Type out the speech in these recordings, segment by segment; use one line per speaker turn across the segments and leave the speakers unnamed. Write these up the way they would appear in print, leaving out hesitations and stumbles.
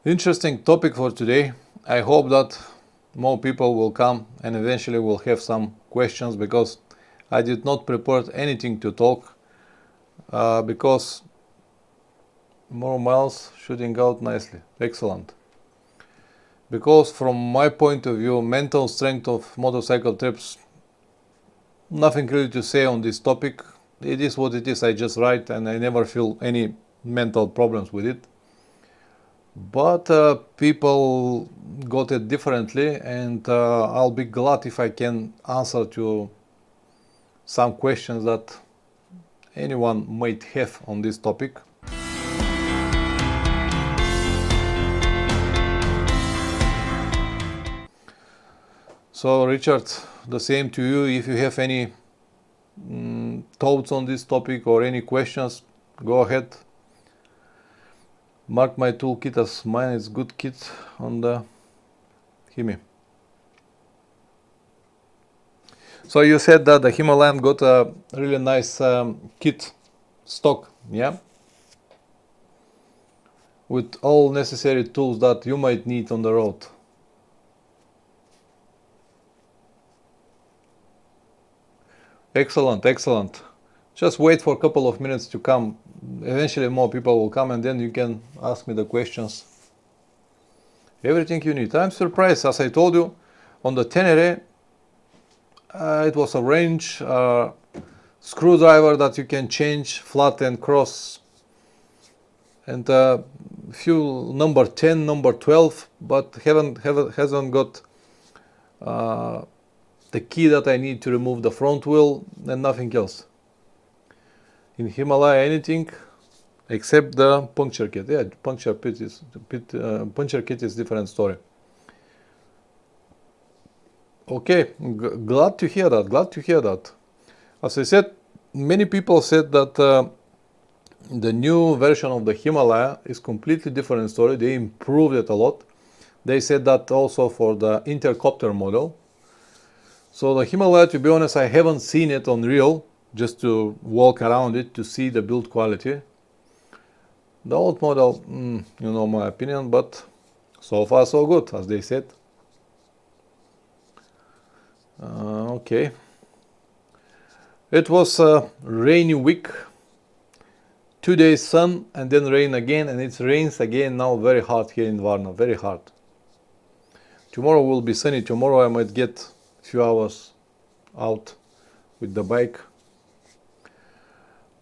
Interesting topic for today. I hope that more people will come and eventually will have some questions, because I did not prepare anything to talk, because more miles shooting out nicely. Excellent. Because from my point of view, mental strength of motorcycle trips, nothing really to say on this topic. It is what it is. I just write and I never feel any mental problems with it. But people got it differently, and I'll be glad if I can answer to some questions that anyone might have on this topic. So Richard, the same to you. If you have any thoughts on this topic or any questions, go ahead. Mark my toolkit as mine is good kit on the Himi. So you said that the Himalayan got a really nice kit stock, yeah? With all necessary tools that you might need on the road. Excellent, excellent. Just wait for a couple of minutes to come. Eventually more people will come and then you can ask me the questions. Everything you need. I'm surprised, as I told you, on the Tenere, it was a range screwdriver that you can change flat and cross, and few number 10, number 12, but hasn't got the key that I need to remove the front wheel, and nothing else. In Himalaya, anything except the puncture kit. Yeah, puncture kit is different story. Okay, glad to hear that. Glad to hear that. As I said, many people said that the new version of the Himalaya is completely different story. They improved it a lot. They said that also for the intercopter model. So the Himalaya, to be honest, I haven't seen it on real, just to walk around it to see the build quality. The old model, you know my opinion, but so far so good, as they said. Okay. It was a rainy week. 2 days sun and then rain again, and it rains again now very hard here in Varna, very hard. Tomorrow will be sunny. Tomorrow I might get a few hours out with the bike.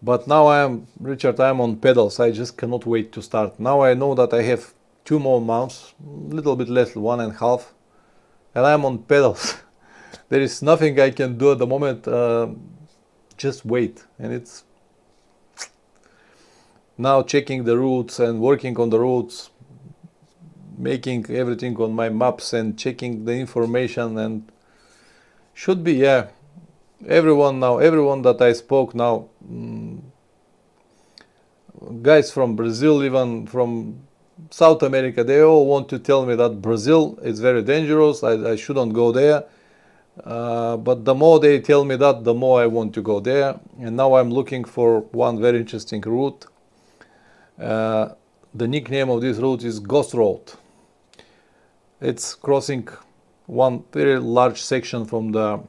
But now Richard, I'm on pedals. I just cannot wait to start. Now I know that I have 2 more months, a little bit less, 1.5, and I'm on pedals. There is nothing I can do at the moment, just wait. And it's now checking the routes and working on the routes, making everything on my maps and checking the information, and should be, yeah. Everyone that I spoke now, guys from Brazil, even from South America, they all want to tell me that Brazil is very dangerous, I shouldn't go there. But the more they tell me that, the more I want to go there. And now I'm looking for one very interesting route. The nickname of this route is Ghost Road. It's crossing one very large section from the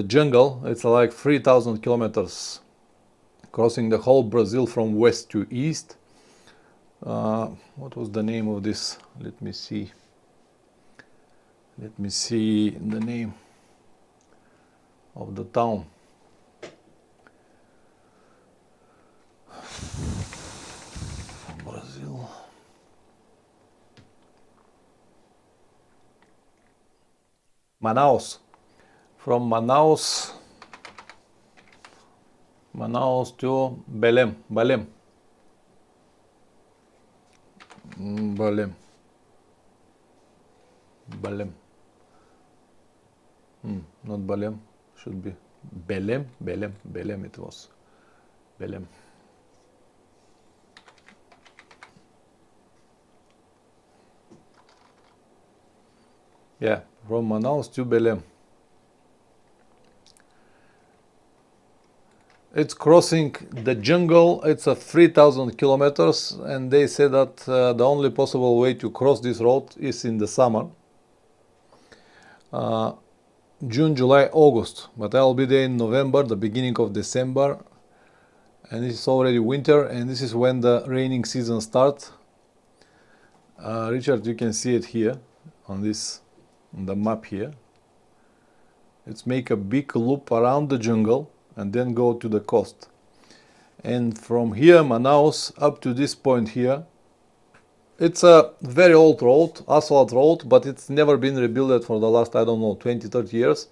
jungle. It's like 3,000 kilometers, crossing the whole Brazil from west to east. What was the name of this? Let me see the name of the town. Brazil. Manaus. From Manaus to Belém. Not Belém, should be Belém it was. Belém. Yeah, from Manaus to Belém. It's crossing the jungle. It's a 3,000 kilometers, and they say that the only possible way to cross this road is in the summer, June, July, August. But I'll be there in November, the beginning of December, and it's already winter, and this is when the raining season starts. Richard, you can see it here on the map here. Let's make a big loop around the jungle and then go to the coast. And from here, Manaus, up to this point here, it's a very old road, asphalt road, but it's never been rebuilt for the last, I don't know, 20, 30 years.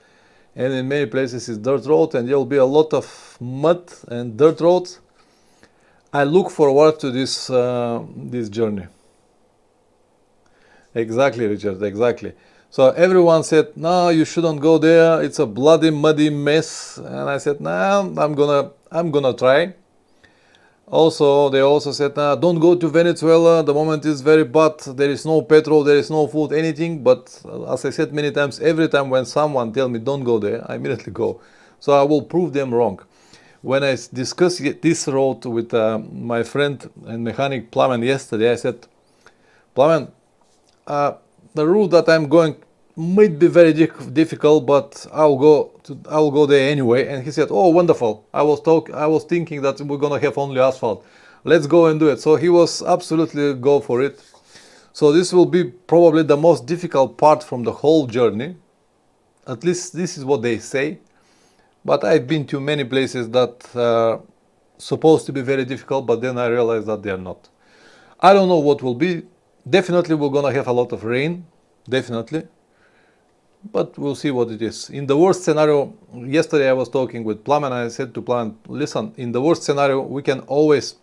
And in many places it's dirt road, and there will be a lot of mud and dirt roads. I look forward to this journey. Exactly, Richard, exactly. So everyone said, no, you shouldn't go there. It's a bloody, muddy mess. And I said, no, I'm gonna try. Also, they also said, nah, don't go to Venezuela. The moment is very bad. There is no petrol, there is no food, anything. But as I said many times, every time when someone tells me don't go there, I immediately go. So I will prove them wrong. When I discussed this road with my friend and mechanic Plamen yesterday, I said, Plamen, the route that I'm going might be very difficult, but I'll go there anyway. And he said, oh, wonderful. I was thinking that we're gonna have only asphalt. Let's go and do it. So he was absolutely go for it. So this will be probably the most difficult part from the whole journey. At least this is what they say. But I've been to many places that are supposed to be very difficult, but then I realized that they are not. I don't know what will be. Definitely we're gonna have a lot of rain, definitely. But we'll see what it is. In the worst scenario, yesterday I was talking with Plum and I said to Plum, listen, in the worst scenario, we can always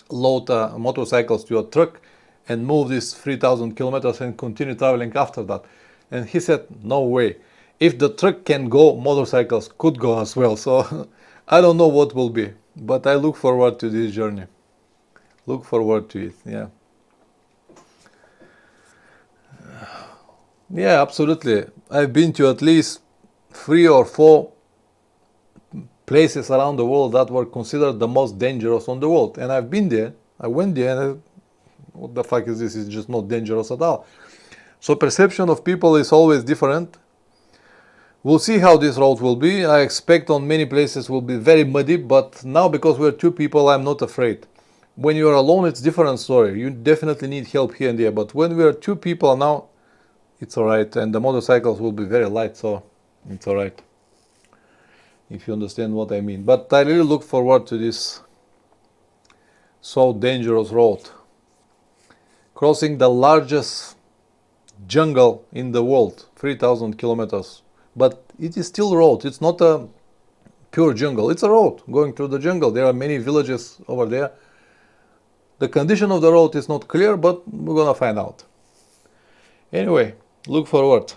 load motorcycles to a truck and move these 3,000 kilometers and continue traveling after that. And he said, no way. If the truck can go, motorcycles could go as well. So I don't know what will be, but I look forward to this journey. Look forward to it, yeah. Yeah, absolutely. I've been to at least 3 or 4 places around the world that were considered the most dangerous on the world. And I've been there. I went there and what the fuck is this? It's just not dangerous at all. So perception of people is always different. We'll see how this road will be. I expect on many places will be very muddy, but now because we're 2 people, I'm not afraid. When you're alone, it's a different story. You definitely need help here and there. But when we are 2 people now, it's alright, and the motorcycles will be very light, so it's alright, if you understand what I mean. But I really look forward to this so dangerous road. Crossing the largest jungle in the world, 3,000 kilometers. But it is still road, it's not a pure jungle, it's a road going through the jungle. There are many villages over there. The condition of the road is not clear, but we're gonna find out. Anyway, look forward.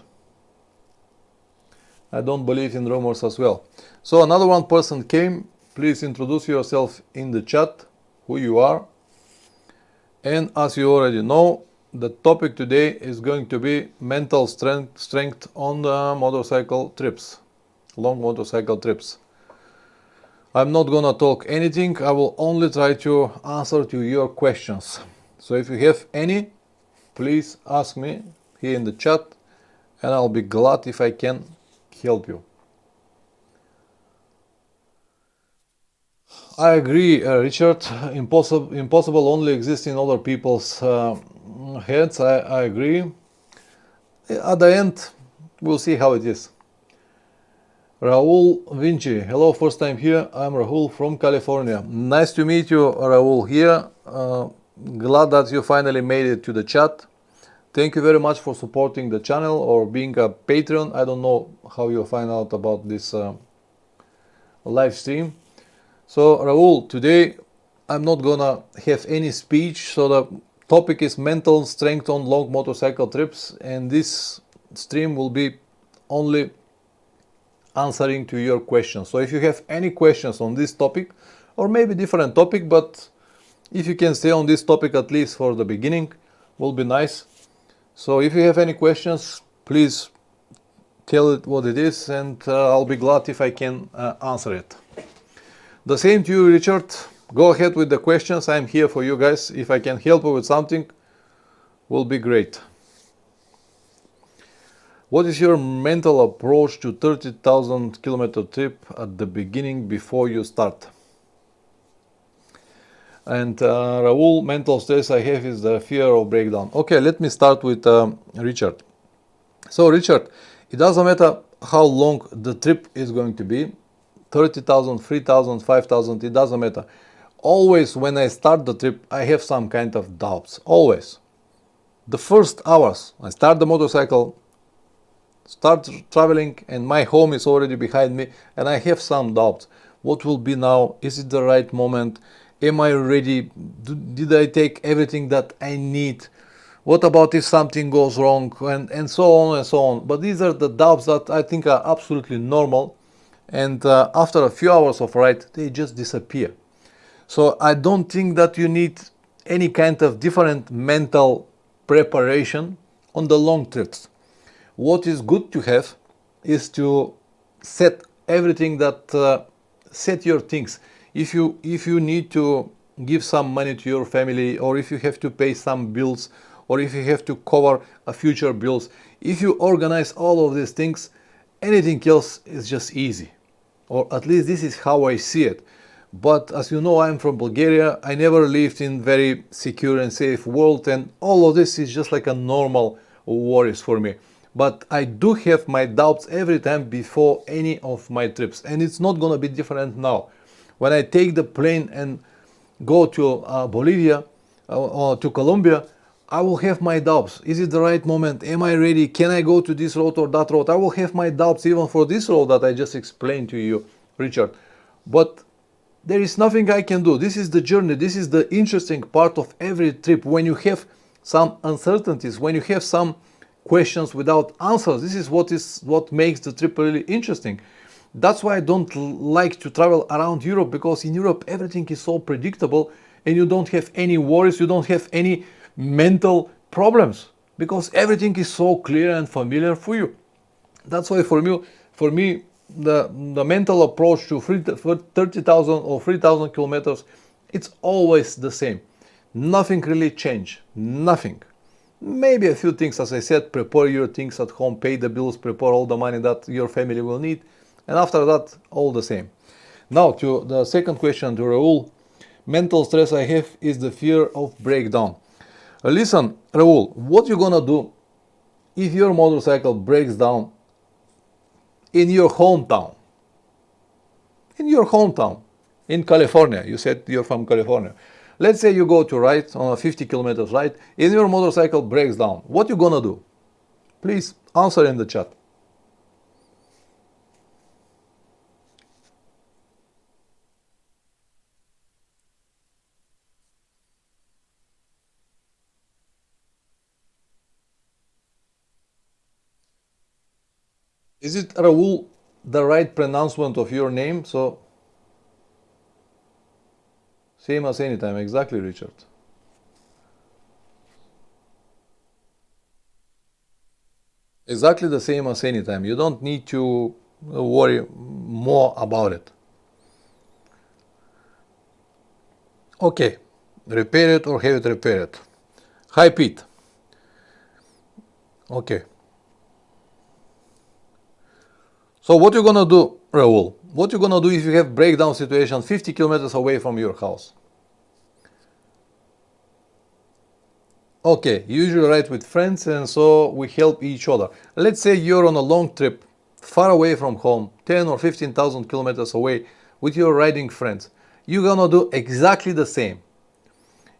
I don't believe in rumors as well. So another one person came. Please introduce yourself in the chat, who you are. And as you already know, the topic today is going to be mental strength on the motorcycle trips, long motorcycle trips. I'm not gonna talk anything. I will only try to answer to your questions. So if you have any, please ask me here in the chat, and I'll be glad if I can help you. I agree, Richard. Impossible only exists in other people's heads. I agree. At the end, we'll see how it is. Raul Vinci, hello, first time here. I'm Rahul from California. Nice to meet you, Raul, here. Glad that you finally made it to the chat. Thank you very much for supporting the channel or being a patron. I don't know how you'll find out about this live stream. So Raul, today I'm not gonna have any speech. So the topic is mental strength on long motorcycle trips, and this stream will be only answering to your questions. So if you have any questions on this topic, or maybe different topic, but if you can stay on this topic at least for the beginning, will be nice. So if you have any questions, please tell it what it is, and I'll be glad if I can answer it. The same to you, Richard. Go ahead with the questions. I'm here for you guys. If I can help you with something, will be great. What is your mental approach to 30,000 kilometer trip at the beginning before you start? And Raul, mental stress I have is the fear of breakdown. Okay, let me start with Richard. So Richard, it doesn't matter how long the trip is going to be, 30,000, 3,000, 5,000, it doesn't matter. Always when I start the trip, I have some kind of doubts, always. The first hours, I start the motorcycle, start traveling, and my home is already behind me, and I have some doubts. What will be now? Is it the right moment? Am I ready? Did I take everything that I need? What about if something goes wrong? And so on and so on. But these are the doubts that I think are absolutely normal. And after a few hours of ride, they just disappear. So I don't think that you need any kind of different mental preparation on the long trips. What is good to have is to set everything that set your things. If you need to give some money to your family, or if you have to pay some bills, or if you have to cover a future bills, if you organize all of these things, anything else is just easy. Or at least this is how I see it. But as you know, I'm from Bulgaria. I never lived in very secure and safe world, and all of this is just like a normal worries for me. But I do have my doubts every time before any of my trips, and it's not gonna be different now. When I take the plane and go to Bolivia or to Colombia, I will have my doubts. Is it the right moment? Am I ready? Can I go to this road or that road? I will have my doubts even for this road that I just explained to you, Richard. But there is nothing I can do. This is the journey. This is the interesting part of every trip. When you have some uncertainties, when you have some questions without answers, this is what makes the trip really interesting. That's why I don't like to travel around Europe, because in Europe everything is so predictable and you don't have any worries, you don't have any mental problems, because everything is so clear and familiar for you. That's why for me the mental approach to 30,000 or 3,000 kilometers, it's always the same. Nothing really changed, nothing. Maybe a few things, as I said, prepare your things at home, pay the bills, prepare all the money that your family will need, and after that, all the same. Now to the second question to Raul. Mental stress I have is the fear of breakdown. Listen, Raul, what you gonna do if your motorcycle breaks down in your hometown? In your hometown, in California. You said you're from California. Let's say you go to ride on a 50 kilometers ride, and your motorcycle breaks down. What you gonna do? Please answer in the chat. Is it, Raul, the right pronouncement of your name? So, same as anytime, exactly, Richard. Exactly the same as anytime. You don't need to worry more about it. Okay, repair it or have it repaired. Hi, Pete. Okay. So what you're gonna do, Raul? What you're gonna do if you have breakdown situation 50 kilometers away from your house? Okay, you usually ride with friends, and so we help each other. Let's say you're on a long trip, far away from home, 10 or 15,000 kilometers away, with your riding friends. You're gonna do exactly the same.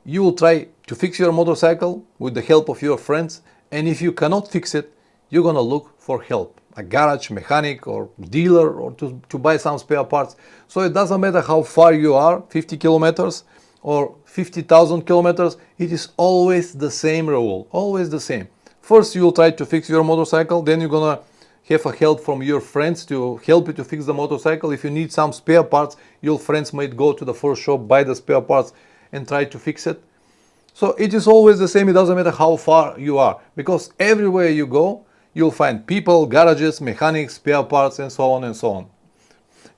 You will try to fix your motorcycle with the help of your friends, and if you cannot fix it, you're gonna look for help. A garage, mechanic, or dealer, or to buy some spare parts. So it doesn't matter how far you are, 50 kilometers or 50,000 kilometers, it is always the same rule, always the same. First you'll try to fix your motorcycle, then you're gonna have a help from your friends to help you to fix the motorcycle. If you need some spare parts, your friends might go to the first shop, buy the spare parts and try to fix it. So it is always the same, it doesn't matter how far you are, because everywhere you go, you'll find people, garages, mechanics, spare parts, and so on and so on.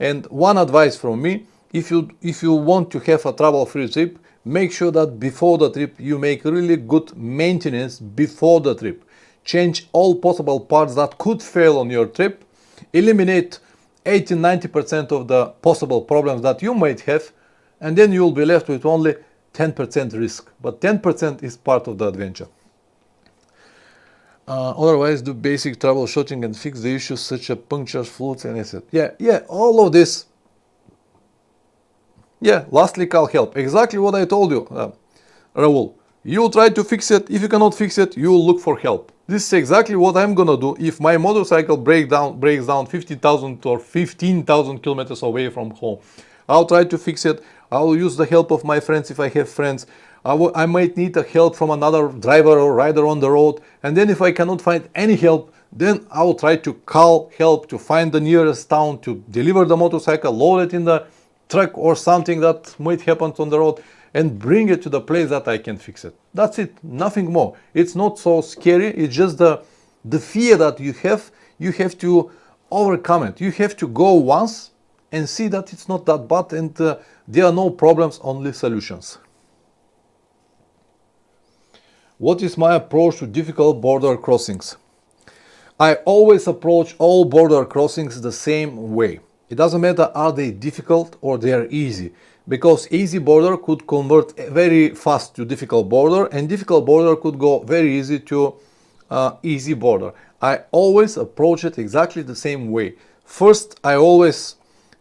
And one advice from me, if you want to have a trouble-free trip, make sure that before the trip you make really good maintenance before the trip. Change all possible parts that could fail on your trip. Eliminate 80-90% of the possible problems that you might have, and then you'll be left with only 10% risk. But 10% is part of the adventure. Otherwise, do basic troubleshooting and fix the issues such as punctures, fluids, and etc. Yeah, all of this. Yeah, lastly, call help. Exactly what I told you, Raul. You'll try to fix it. If you cannot fix it, you'll look for help. This is exactly what I'm gonna do if my motorcycle breaks down 50,000 or 15,000 kilometers away from home. I'll try to fix it. I'll use the help of my friends if I have friends. I might need a help from another driver or rider on the road. And then if I cannot find any help, then I'll try to call help to find the nearest town to deliver the motorcycle, load it in the truck or something that might happen on the road, and bring it to the place that I can fix it. That's it, nothing more. It's not so scary. It's just the fear that you have to overcome it. You have to go once and see that it's not that bad, and there are no problems, only solutions. What is my approach to difficult border crossings? I always approach all border crossings the same way. It doesn't matter are they difficult or they are easy, because easy border could convert very fast to difficult border, and difficult border could go very easy to easy border. I always approach it exactly the same way. First, I always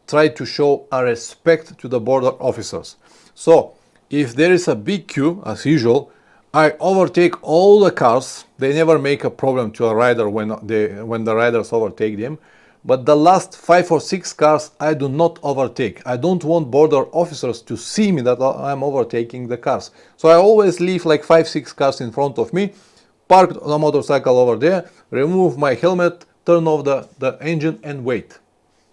try to show a respect to the border officers. So if there is a big queue, as usual, I overtake all the cars. They never make a problem to a rider when the riders overtake them. But the last 5 or 6 cars I do not overtake. I don't want border officers to see me that I'm overtaking the cars. So I always leave like 5-6 cars in front of me, park the motorcycle over there, remove my helmet, turn off the engine and wait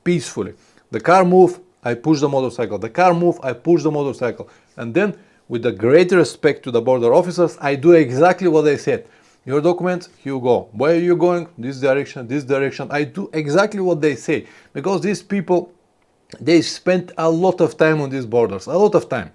peacefully. The car move, I push the motorcycle. The car move, I push the motorcycle. And then with the great respect to the border officers, I do exactly what they said. Your documents, here you go. Where are you going? This direction, this direction. I do exactly what they say, because these people, they spend a lot of time on these borders, a lot of time.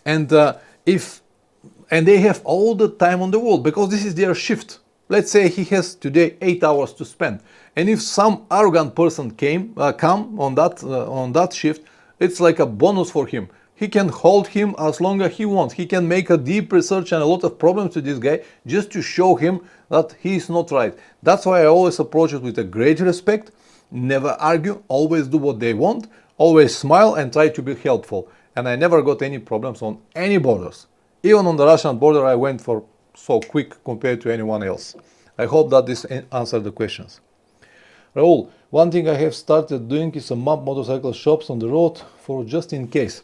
And they have all the time on the world, because this is their shift. Let's say he has today 8 hours to spend, and if some arrogant person come on that shift, it's like a bonus for him. He can hold him as long as he wants. He can make a deep research and a lot of problems to this guy just to show him that he is not right. That's why I always approach it with a great respect, never argue, always do what they want, always smile and try to be helpful. And I never got any problems on any borders. Even on the Russian border, I went for so quick compared to anyone else. I hope that this answered the questions. Raul, one thing I have started doing is a map motorcycle shops on the road for just in case.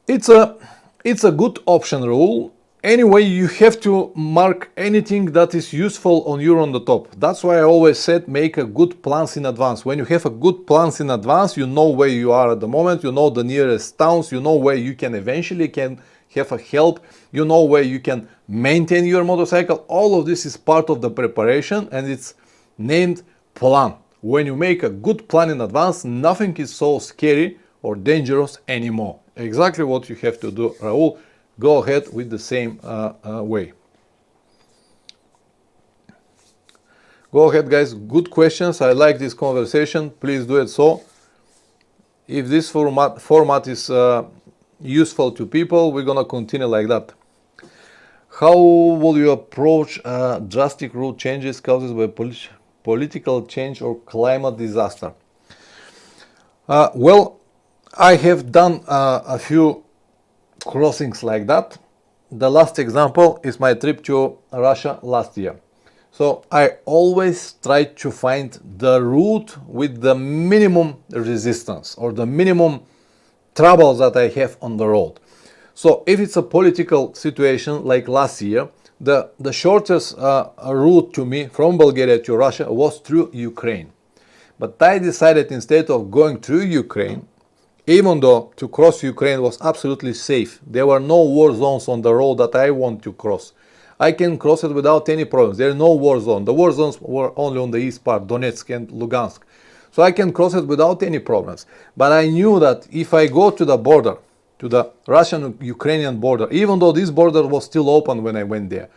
It's a good option, Raul. Anyway, you have to mark anything that is useful on the top. That's why I always said make a good plans in advance. When you have a good plans in advance, you know where you are at the moment, you know the nearest towns, you know where you can eventually have a help, you know where you can maintain your motorcycle. All of this is part of the preparation, and it's named plan. When you make a good plan in advance, nothing is so scary or dangerous anymore. Exactly what you have to do, Raul. Go ahead with the same way. Go ahead, guys. Good questions. I like this conversation. Please do it so. If this format is useful to people, we're gonna continue like that. How will you approach drastic route changes caused by political change or climate disaster? Well, I have done a few crossings like that. The last example is my trip to Russia last year. So I always try to find the route with the minimum resistance or the minimum troubles that I have on the road. So if it's a political situation like last year, the shortest route to me from Bulgaria to Russia was through Ukraine. But I decided instead of going through Ukraine, even though to cross Ukraine was absolutely safe, there were no war zones on the road that I want to cross. I can cross it without any problems. There are no war zones. The war zones were only on the east part, Donetsk and Lugansk. So I can cross it without any problems. But I knew that if I go to the border, to the Russian-Ukrainian border, even though this border was still open when I went there,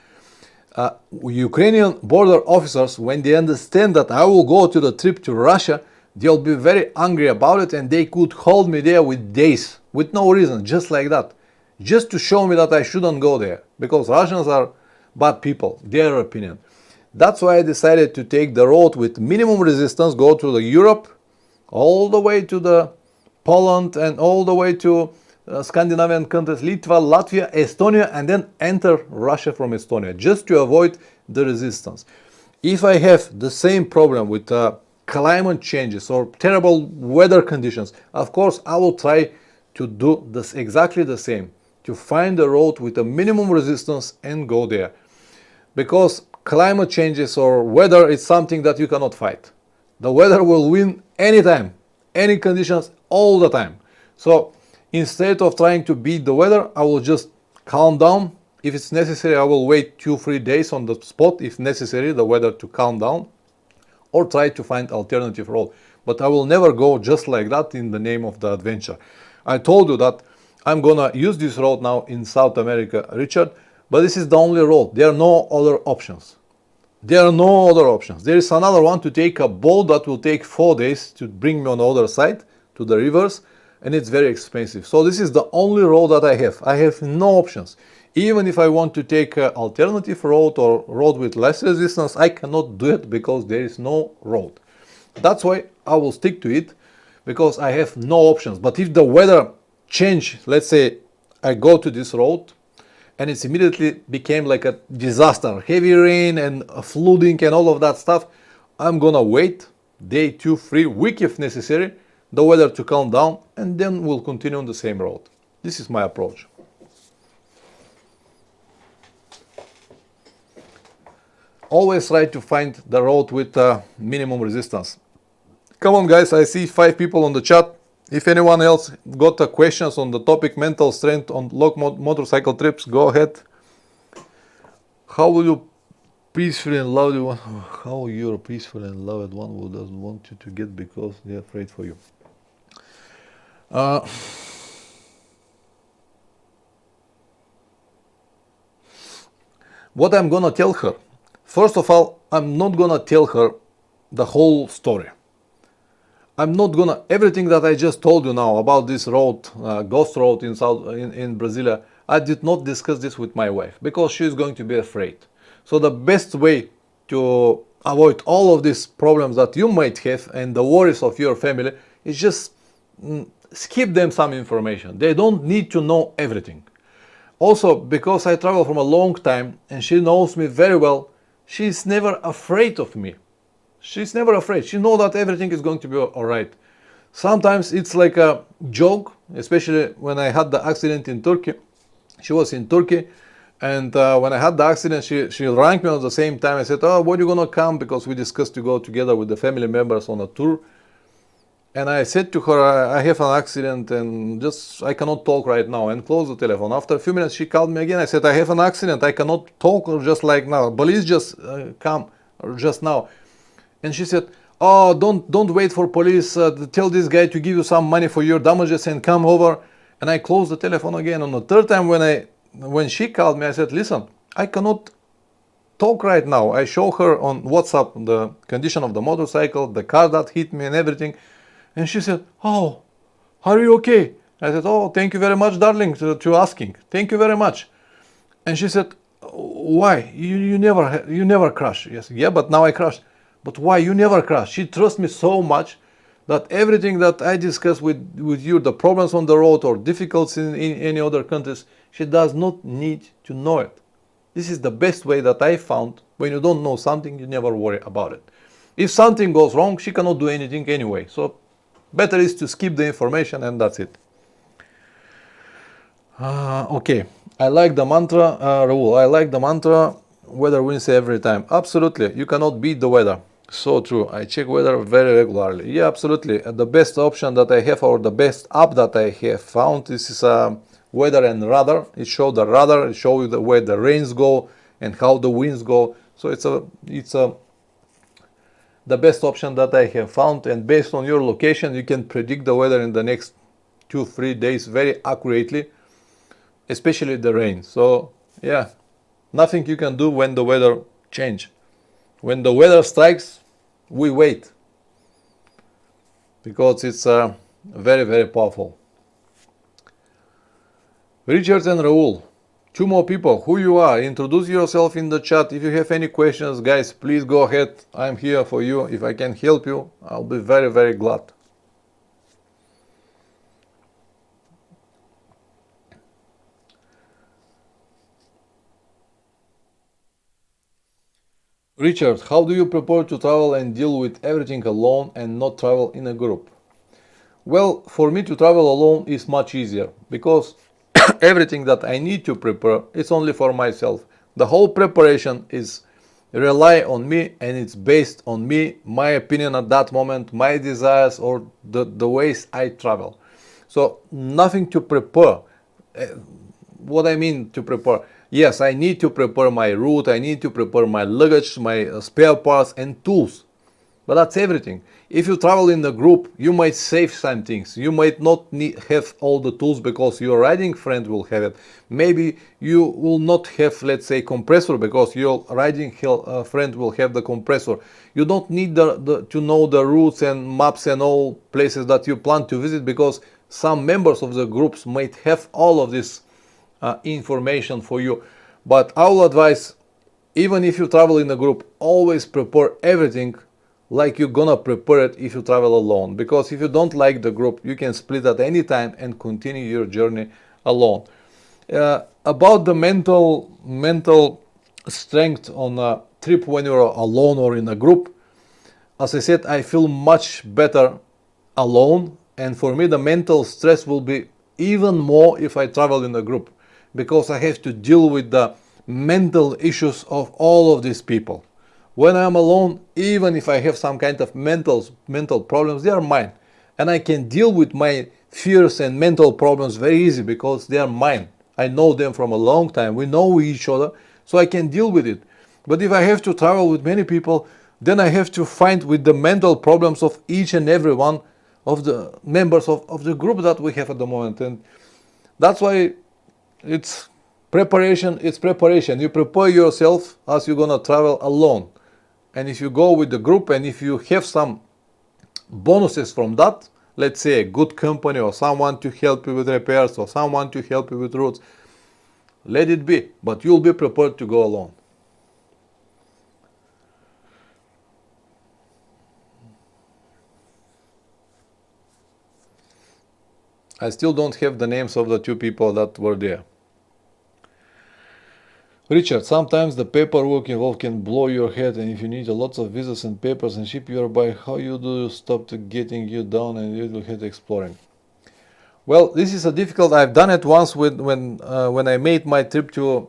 Ukrainian border officers, when they understand that I will go to the trip to Russia, they'll be very angry about it, and they could hold me there with days, with no reason, just like that. Just to show me that I shouldn't go there, because Russians are bad people, their opinion. That's why I decided to take the road with minimum resistance, go to the Europe, all the way to the Poland and all the way to Scandinavian countries, Litva, Latvia, Estonia, and then enter Russia from Estonia, just to avoid the resistance. If I have the same problem with climate changes or terrible weather conditions, of course I will try to do this exactly the same, to find a road with a minimum resistance and go there. Because climate changes or weather is something that you cannot fight. The weather will win anytime, any conditions, all the time. So instead of trying to beat the weather, I will just calm down. If it's necessary, I will wait 2-3 days on the spot, if necessary, the weather to calm down, or try to find alternative road. But I will never go just like that in the name of the adventure. I told you that I'm gonna use this road now in South America, Richard, but this is the only road. There are no other options. There are no other options. There is another one to take a boat that will take 4 days to bring me on the other side to the rivers, and it's very expensive. So this is the only road that I have. I have no options. Even if I want to take an alternative road or road with less resistance, I cannot do it because there is no road. That's why I will stick to it, because I have no options. But if the weather change, let's say I go to this road and it's immediately became like a disaster, heavy rain and flooding and all of that stuff, I'm gonna wait day 2-3 week if necessary, the weather to calm down, and then we'll continue on the same road. This is my approach. Always try to find the road with minimum resistance. Come on guys, I see 5 people on the chat. If anyone else got questions on the topic mental strength on long motorcycle trips, go ahead. How will you peacefully and loved one? How you're peaceful and loved one who doesn't want you to get because they're afraid for you? What I'm gonna tell her? First of all, I'm not gonna tell her the whole story. I'm not gonna, everything that I just told you now about this road, ghost road in Brasilia, I did not discuss this with my wife because she is going to be afraid. So the best way to avoid all of these problems that you might have and the worries of your family is just skip them some information. They don't need to know everything. Also, because I travel from a long time and she knows me very well, she's never afraid of me. She's never afraid. She knows that everything is going to be all right. Sometimes it's like a joke, especially when I had the accident in Turkey. She was in Turkey, and when I had the accident, she rang me at the same time. I said, oh, when are you going to come? Because we discussed to go together with the family members on a tour. And I said to her, I have an accident and just I cannot talk right now, and close the telephone. After a few minutes, she called me again. I said, I have an accident. I cannot talk just like now. Police just come just now. And she said, oh, don't wait for police. Tell this guy to give you some money for your damages and come over. And I closed the telephone again. On the third time when she called me, I said, listen, I cannot talk right now. I show her on WhatsApp the condition of the motorcycle, the car that hit me and everything. And she said, oh, are you okay? I said, oh, thank you very much, darling, to asking. Thank you very much. And she said, why? You never crash. Yes, yeah, but now I crashed. But why? You never crash. She trusts me so much that everything that I discuss with you, the problems on the road or difficulties in any other countries, she does not need to know it. This is the best way that I found. When you don't know something, you never worry about it. If something goes wrong, she cannot do anything anyway. So better is to skip the information, and that's it. Okay, I like the mantra, Raul. I like the mantra, weather wins every time. Absolutely, you cannot beat the weather. So true. I check weather very regularly. Yeah, absolutely. The best option that I have, or the best app that I have found, this is weather and radar. It shows the radar. It shows you where the rains go and how the winds go. So it's a the best option that I have found, and based on your location you can predict the weather in the next 2-3 days very accurately, especially the rain. So yeah, nothing you can do when the weather change. When the weather strikes, we wait, because it's very, very powerful. Richard and Raul, two more people. Who you are? Introduce yourself in the chat. If you have any questions, guys, please go ahead. I'm here for you. If I can help you, I'll be very, very glad. Richard, how do you prepare to travel and deal with everything alone and not travel in a group? Well, for me to travel alone is much easier, because everything that I need to prepare is only for myself. The whole preparation is rely on me, and it's based on me, my opinion at that moment, my desires, or the ways I travel. So nothing to prepare. What I mean to prepare? Yes, I need to prepare my route, I need to prepare my luggage, my spare parts and tools. But that's everything. If you travel in a group, you might save some things. You might not have all the tools because your riding friend will have it. Maybe you will not have, let's say, compressor, because your riding friend will have the compressor. You don't need to know the routes and maps and all places that you plan to visit, because some members of the groups might have all of this information for you. But I will advise, even if you travel in a group, always prepare everything like you're gonna prepare it if you travel alone, because if you don't like the group, you can split at any time and continue your journey alone. About the mental strength on a trip when you're alone or in a group, as I said, I feel much better alone, and for me the mental stress will be even more if I travel in a group, because I have to deal with the mental issues of all of these people. When I'm alone, even if I have some kind of mental problems, they are mine, and I can deal with my fears and mental problems very easy, because they are mine. I know them from a long time, we know each other, so I can deal with it. But if I have to travel with many people, then I have to find with the mental problems of each and every one of the members of the group that we have at the moment. And that's why it's preparation. You prepare yourself as you're gonna travel alone. And if you go with the group, and if you have some bonuses from that, let's say a good company, or someone to help you with repairs, or someone to help you with routes, let it be, but you'll be prepared to go alone. I still don't have the names of the two people that were there. Richard, sometimes the paperwork involved can blow your head, and if you need lots of visas and papers and ship your bike, how do you stop to getting you down and you will head exploring? Well, this is a difficult. I've done it once when I made my trip to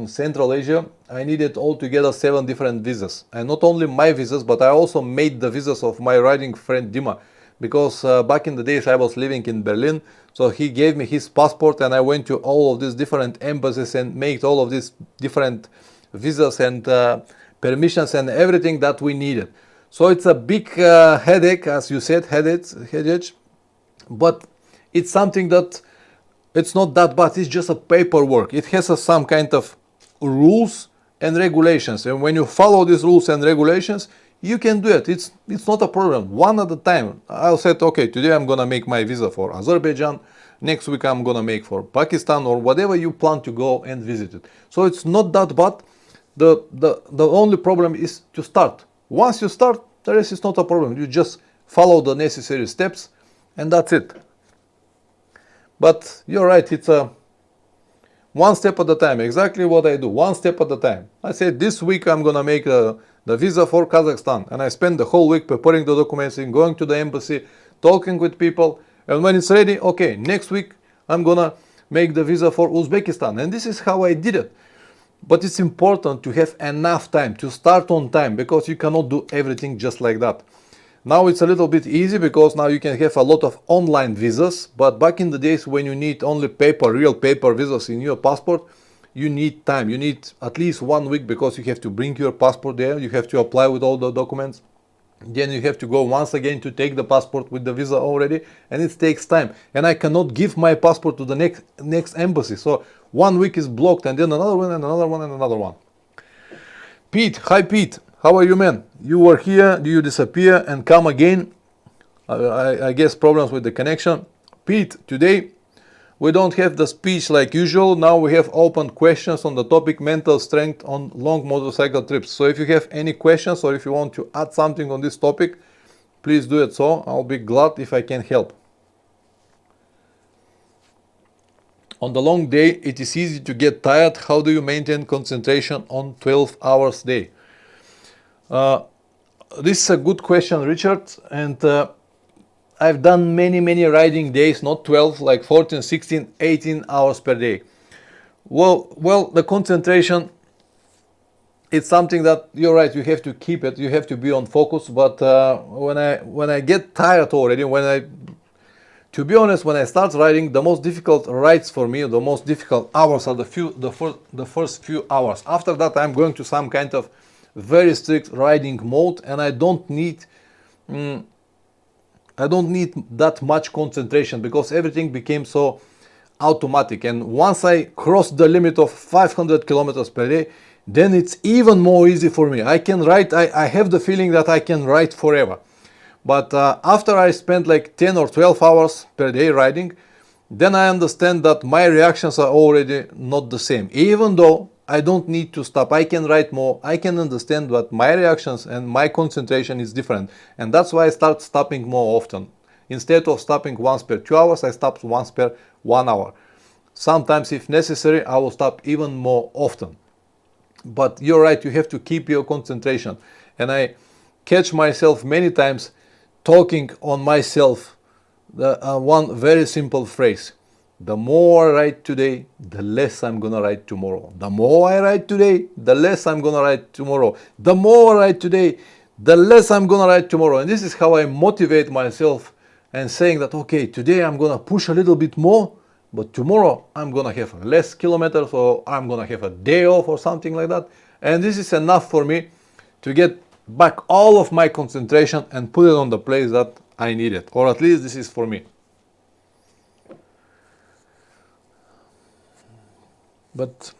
Central Asia. I needed altogether 7 different visas, and not only my visas, but I also made the visas of my riding friend Dima, because back in the days I was living in Berlin, so he gave me his passport, and I went to all of these different embassies and made all of these different visas and permissions and everything that we needed. So it's a big headache, as you said, headache, but it's something that it's not that bad. It's just a paperwork. It has some kind of rules and regulations, and when you follow these rules and regulations, you can do it. It's not a problem. One at a time. I'll say, okay, today I'm gonna make my visa for Azerbaijan, next week I'm gonna make for Pakistan, or whatever you plan to go and visit it. So it's not that bad. The only problem is to start. Once you start, the rest is not a problem. You just follow the necessary steps, and that's it. But you're right, it's a one step at a time. Exactly what I do, one step at a time. I said this week I'm gonna make the visa for Kazakhstan, and I spend the whole week preparing the documents and going to the embassy, talking with people, and when it's ready, okay, next week I'm gonna make the visa for Uzbekistan, and this is how I did it. But it's important to have enough time, to start on time, because you cannot do everything just like that. Now it's a little bit easy, because now you can have a lot of online visas, but back in the days when you need only real paper visas in your passport, you need time. You need at least 1 week, because you have to bring your passport there, you have to apply with all the documents. Then you have to go once again to take the passport with the visa already, and it takes time. And I cannot give my passport to the next embassy. So 1 week is blocked, and then another one, and another one, and another one. Pete, hi Pete, how are you, man? You were here, do you disappear and come again? I guess problems with the connection. Pete, today we don't have the speech like usual. Now we have open questions on the topic mental strength on long motorcycle trips. So if you have any questions or if you want to add something on this topic, please do it so. I'll be glad if I can help. On the long day, it is easy to get tired. How do you maintain concentration on 12 hours day? This is a good question, Richard. And I've done many riding days, not 12, like 14, 16, 18 hours per day. Well, the concentration, it's something that you're right, you have to keep it, you have to be on focus. But when I get tired already, to be honest, when I start riding, the most difficult rides for me, the most difficult hours are the first few hours. After that, I'm going to some kind of very strict riding mode, and I don't need that much concentration because everything became so automatic. And once I cross the limit of 500 kilometers per day, then it's even more easy for me. I can ride, I have the feeling that I can ride forever. But after I spend like 10 or 12 hours per day riding, then I understand that my reactions are already not the same. Even though I don't need to stop, I can ride more, I can understand that my reactions and my concentration is different. And that's why I start stopping more often. Instead of stopping once per 2 hours, I stop once per 1 hour. Sometimes, if necessary, I will stop even more often. But you're right, you have to keep your concentration. And I catch myself many times talking on myself one very simple phrase: the more I ride today, the less I'm gonna ride tomorrow. The more I ride today, the less I'm gonna ride tomorrow. The more I ride today, the less I'm gonna ride tomorrow. And this is how I motivate myself, and saying that, okay, today I'm gonna push a little bit more, but tomorrow I'm gonna have less kilometers, or I'm gonna have a day off or something like that. And this is enough for me to get back all of my concentration and put it on the place that I need it, or at least this is for me. But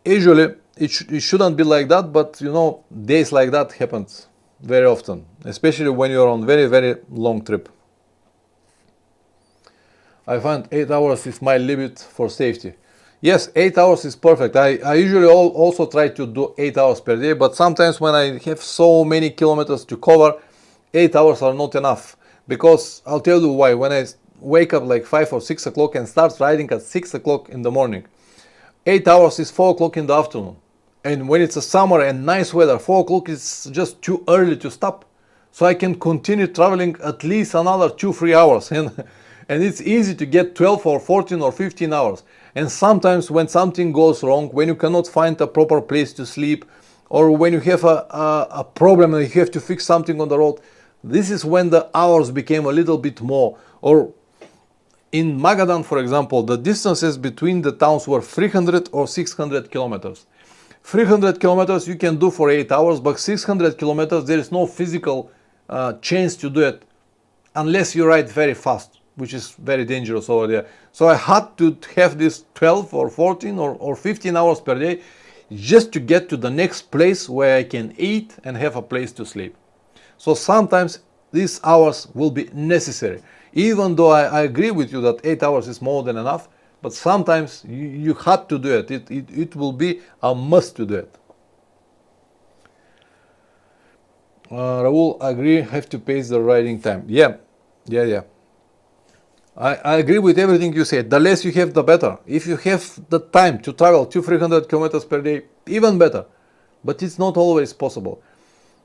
usually it shouldn't be like that, but you know, days like that happens very often, especially when you're on very long trip. I find 8 hours is my limit for safety. Yes, 8 hours is perfect. I usually also try to do 8 hours per day, but sometimes when I have so many kilometers to cover, 8 hours are not enough. Because I'll tell you why. When I wake up like 5 or 6 o'clock and start riding at 6 o'clock in the morning, 8 hours is 4 o'clock in the afternoon. And when it's a summer and nice weather, 4 o'clock is just too early to stop. So I can continue traveling at least another 2-3 hours. And it's easy to get 12 or 14 or 15 hours. And sometimes when something goes wrong, when you cannot find a proper place to sleep, or when you have a problem and you have to fix something on the road, this is when the hours became a little bit more. Or in Magadan, for example, the distances between the towns were 300 or 600 kilometers. 300 kilometers you can do for 8 hours, but 600 kilometers there is no physical chance to do it unless you ride very fast, which is very dangerous over there. So I had to have this 12 or 14 or 15 hours per day just to get to the next place where I can eat and have a place to sleep. So sometimes these hours will be necessary. Even though I agree with you that 8 hours is more than enough, but sometimes you had to do it. It will be a must to do it. Raul, agree, have to pace the riding time. Yeah. I agree with everything you said. The less you have, the better. If you have the time to travel 200-300 kilometers per day, even better. But it's not always possible.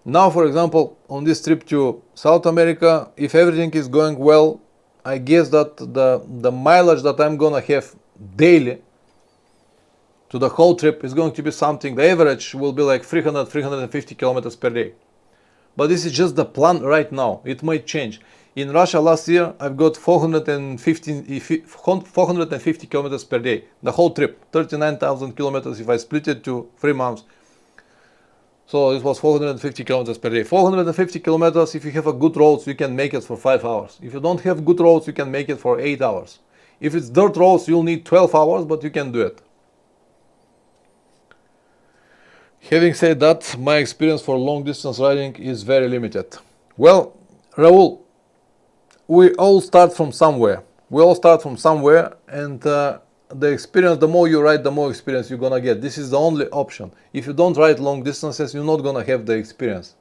Now, for example, on this trip to South America, if everything is going well, I guess that the mileage that I'm gonna have daily to the whole trip is going to be something, the average will be like 300-350 kilometers per day. But this is just the plan right now. It might change. In Russia last year, I've got 450 kilometers per day, the whole trip, 39,000 kilometers if I split it to 3 months. So it was 450 kilometers per day. 450 kilometers, if you have a good roads, you can make it for 5 hours. If you don't have good roads, you can make it for 8 hours. If it's dirt roads, you'll need 12 hours, but you can do it. Having said that, my experience for long distance riding is very limited. Well, Raul, we all start from somewhere. And the experience, the more you ride, the more experience you're gonna get. This is the only option. If you don't ride long distances, you're not gonna have the experience.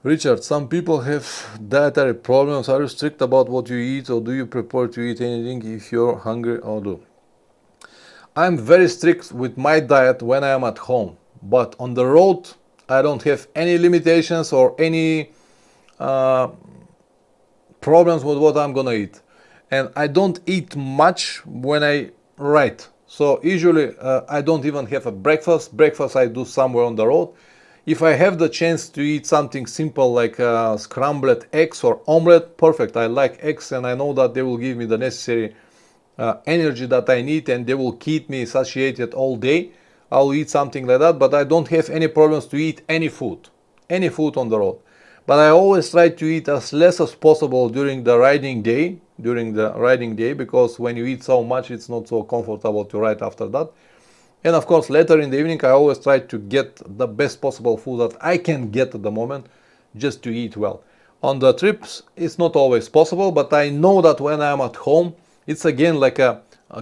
Richard, some people have dietary problems. Are you strict about what you eat, or do you prefer to eat anything if you're hungry or do? I'm very strict with my diet when I am at home, but on the road I don't have any limitations or any problems with what I'm gonna eat. And I don't eat much when I ride. So usually I don't even have a breakfast. Breakfast I do somewhere on the road. If I have the chance to eat something simple like scrambled eggs or omelette, perfect. I like eggs and I know that they will give me the necessary energy that I need and they will keep me satiated all day. I'll eat something like that, but I don't have any problems to eat any food on the road. But I always try to eat as less as possible during the riding day, because when you eat so much, it's not so comfortable to ride after that. And of course, later in the evening, I always try to get the best possible food that I can get at the moment, just to eat well. On the trips, it's not always possible, but I know that when I'm at home, it's again like a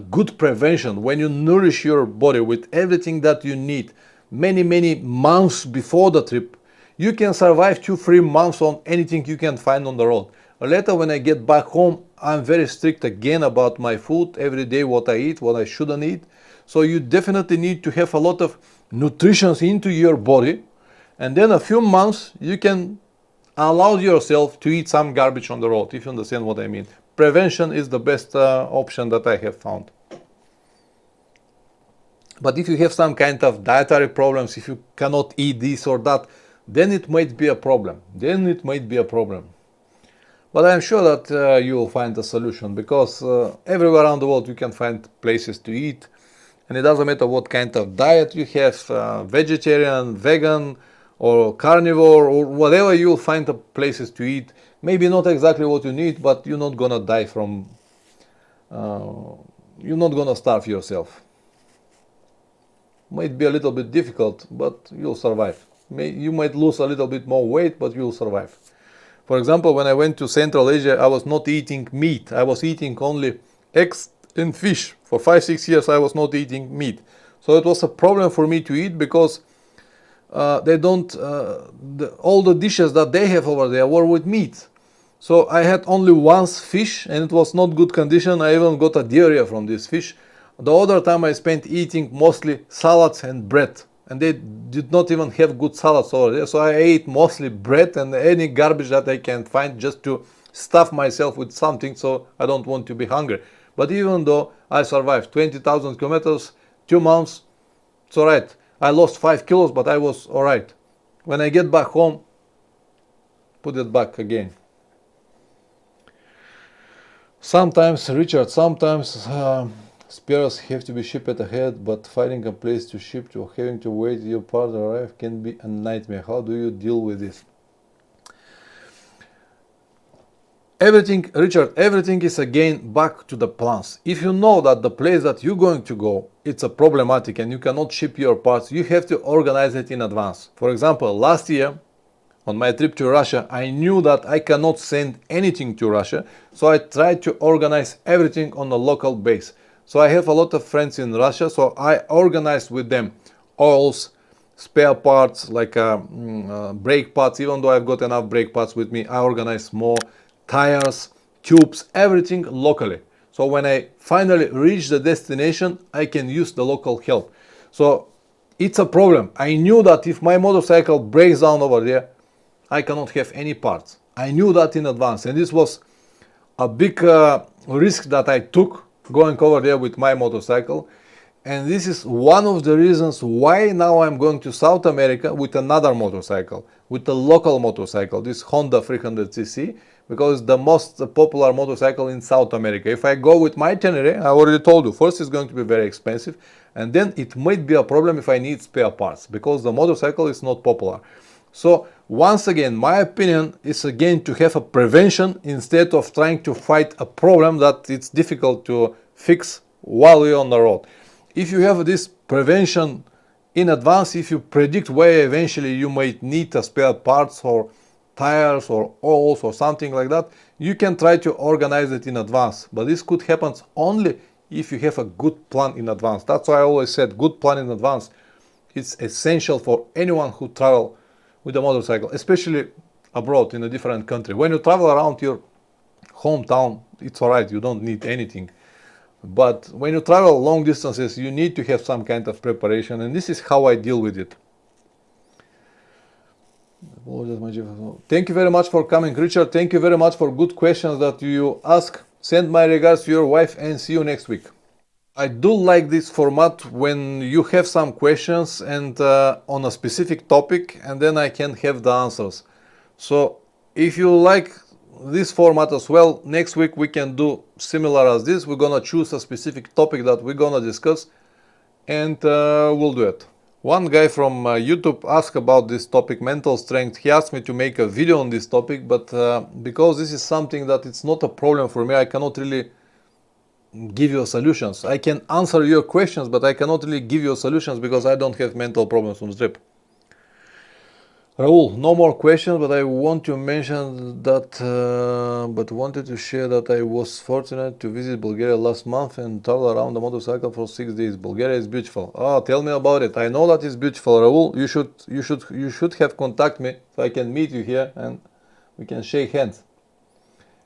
good prevention. When you nourish your body with everything that you need many months before the trip, you can survive 2-3 months on anything you can find on the road. Later when I get back home, I'm very strict again about my food, every day what I eat, what I shouldn't eat. So you definitely need to have a lot of nutrition into your body, and then a few months you can allow yourself to eat some garbage on the road, if you understand what I mean. Prevention is the best option that I have found. But if you have some kind of dietary problems, if you cannot eat this or that, then it might be a problem. But I'm sure that you will find a solution, because everywhere around the world you can find places to eat. And it doesn't matter what kind of diet you have, vegetarian, vegan, or carnivore, or whatever, you'll find the places to eat. Maybe not exactly what you need, but you're not gonna die from, you're not gonna starve yourself. Might be a little bit difficult, but you'll survive. You might lose a little bit more weight, but you'll survive. For example, when I went to Central Asia, I was not eating meat. I was eating only eggs and fish. For 5-6 years, I was not eating meat. So it was a problem for me to eat, because they don't, all the dishes that they have over there were with meat. So I had only once fish, and it was not good condition. I even got a diarrhea from this fish. The other time I spent eating mostly salads and bread, and they did not even have good salads over there. So I ate mostly bread and any garbage that I can find, just to stuff myself with something, so I don't want to be hungry. But even though I survived 20,000 kilometers, 2 months, it's alright. I lost 5 kilos, but I was alright. When I get back home, put it back again. Sometimes, Richard, spares have to be shipped ahead, but finding a place to ship to or having to wait your part arrive can be a nightmare. How do you deal with this? Everything, Richard, everything is again back to the plans. If you know that the place that you're going to go, it's a problematic and you cannot ship your parts, you have to organize it in advance. For example, last year on my trip to Russia, I knew that I cannot send anything to Russia, so I tried to organize everything on a local base. So I have a lot of friends in Russia, so I organized with them oils, spare parts, like brake pads. Even though I've got enough brake pads with me, I organized more, tires, tubes, everything locally. So when I finally reach the destination, I can use the local help. So it's a problem. I knew that if my motorcycle breaks down over there, I cannot have any parts. I knew that in advance, and this was a big risk that I took, going over there with my motorcycle. And this is one of the reasons why now I'm going to South America with another motorcycle, with a local motorcycle, this Honda 300cc, because it's the most popular motorcycle in South America. If I go with my Tenere, I already told you, first it's going to be very expensive, and then it might be a problem if I need spare parts, because the motorcycle is not popular. So once again, my opinion is again to have a prevention instead of trying to fight a problem that it's difficult to fix while you're on the road. If you have this prevention in advance, if you predict where eventually you might need a spare parts or tires or oils or something like that, you can try to organize it in advance. But this could happen only if you have a good plan in advance. That's why I always said good plan in advance. It's essential for anyone who travel with a motorcycle, especially abroad in a different country. When you travel around your hometown, it's alright, you don't need anything. But when you travel long distances, you need to have some kind of preparation, and this is how I deal with it. Thank you very much for coming, Richard. Thank you very much for good questions that you ask. Send my regards to your wife, and see you next week. I do like this format when you have some questions and on a specific topic, and then I can have the answers. So if you like this format as well, next week we can do similar as this. We're gonna choose a specific topic that we're gonna discuss, and we'll do it. One guy from YouTube asked about this topic, mental strength. He asked me to make a video on this topic, but because this is something that it's not a problem for me, I cannot really give you solutions. I can answer your questions, but I cannot really give you solutions because I don't have mental problems on the trip. Raul, no more questions, but I want to mention that, but wanted to share that I was fortunate to visit Bulgaria last month and travel around the motorcycle for 6 days. Bulgaria is beautiful. Oh, tell me about it. I know that it's beautiful, Raul. You should have contact me so I can meet you here and we can shake hands.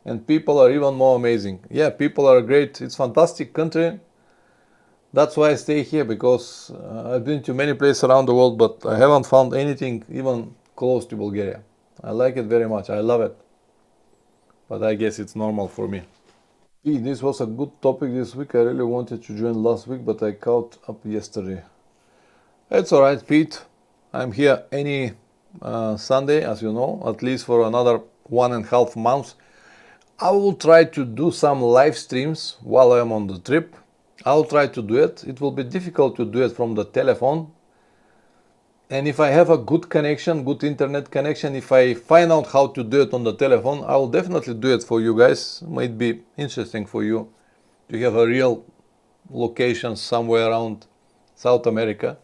And people are even more amazing. Yeah, people are great. It's fantastic country. That's why I stay here, because I've been to many places around the world, but I haven't found anything even close to Bulgaria. I like it very much. I love it. But I guess it's normal for me. This was a good topic this week. I really wanted to join last week, but I caught up yesterday. It's alright, Pete. I'm here any Sunday, as you know, at least for another 1.5 months. I will try to do some live streams while I'm on the trip. I'll try to do it. It will be difficult to do it from the telephone. And if I have a good connection, good internet connection, if I find out how to do it on the telephone, I will definitely do it for you guys. It might be interesting for you to have a real location somewhere around South America.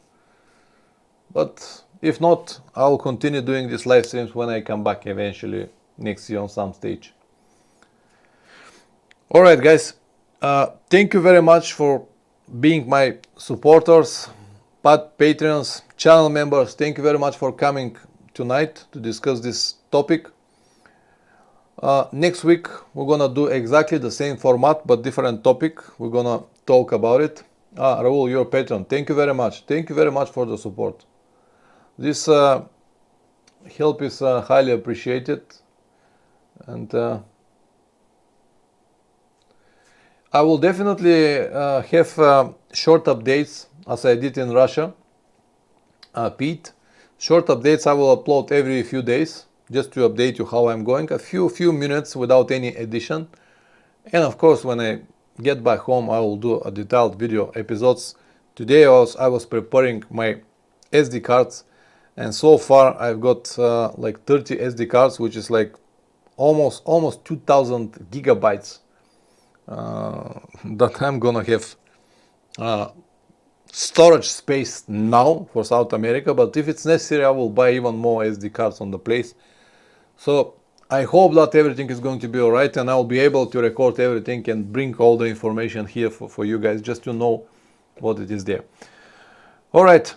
But if not, I'll continue doing these live streams when I come back eventually next year on some stage. Alright guys, thank you very much for being my supporters, Patreons, channel members. Thank you very much for coming tonight to discuss this topic. Next week we're gonna do exactly the same format but different topic. We're gonna talk about it. Raul, you're a patron. Thank you very much. Thank you very much for the support. This help is highly appreciated, and I will definitely have short updates as I did in Russia, Pete. Short updates I will upload every few days just to update you how I'm going. A few minutes without any edition. And of course, when I get back home, I will do a detailed video episodes. Today I was preparing my SD cards, and so far I've got like 30 SD cards, which is like almost 2000 gigabytes. That I'm gonna have storage space now for South America, but if it's necessary I will buy even more SD cards on the place. So I hope that everything is going to be alright, and I'll be able to record everything and bring all the information here for you guys, just to know what it is there. Alright,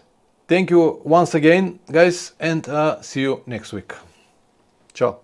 thank you once again guys, and see you next week. Ciao.